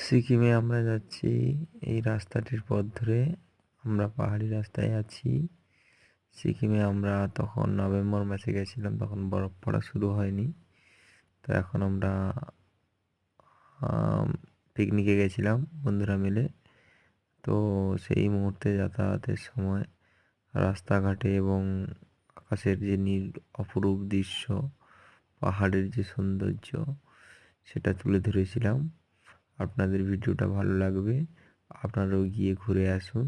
সিকিমে আমরা যাচ্ছি। এই রাস্তাটির পথ ধরে আমরা পাহাড়ি রাস্তায় আছি। সিকিমে আমরা তখন নভেম্বর মাসে গেছিলাম, তখন বরফ পড়া শুরু হয়নি। তো এখন আমরা পিকনিকে গেছিলাম বন্ধুরা মিলে। তো সেই মুহূর্তে যাতায়াতের সময় রাস্তাঘাটে এবং আকাশের যে নীল অপরূপ দৃশ্য, পাহাড়ের যে সৌন্দর্য, সেটা তুলে ধরেছিলাম। আপনাদের ভিডিওটা ভালো লাগবে, আপনারাও গিয়ে ঘুরে আসুন।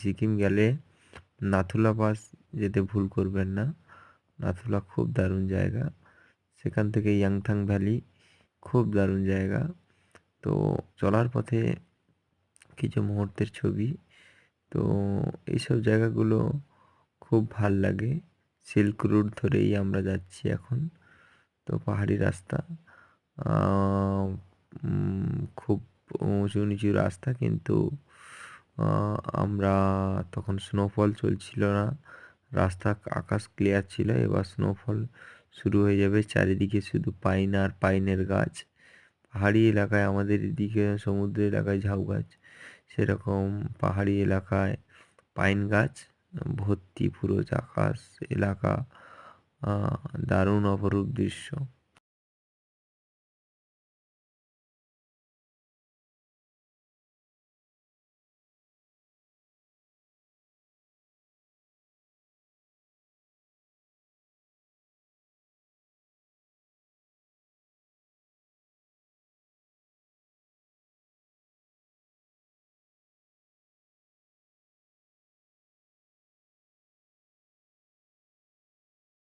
সিকিম গেলে নাথুলা পাস যেতে ভুল করবেন না। নাথুলা খুব দারুণ জায়গা। সেখান থেকে ইয়াংথাং ভ্যালি খুব দারুণ জায়গা। তো চলার পথে কিছু মুহূর্তের ছবি। তো এইসব জায়গাগুলো খুব ভাল লাগে। সিল্ক রুট ধরেই আমরা যাচ্ছি এখন। তো পাহাড়ি রাস্তা, খুব উঁচু নিচু রাস্তা, কিন্তু আমরা তখন স্নোফল চলছিল না, রাস্তা আকাশ ক্লিয়ার ছিল। এবার স্নোফল শুরু হয়ে যাবে, চারিদিকে শুধু পাইন আর পাইনের গাছ। পাহাড়ি এলাকায়, আমাদের এদিকে সমুদ্র এলাকায় ঝাউ গাছ, সেরকম পাহাড়ি এলাকায় পাইন গাছ ভর্তি পুরো আকাশ এলাকা। দারুণ অপরূপ দৃশ্য।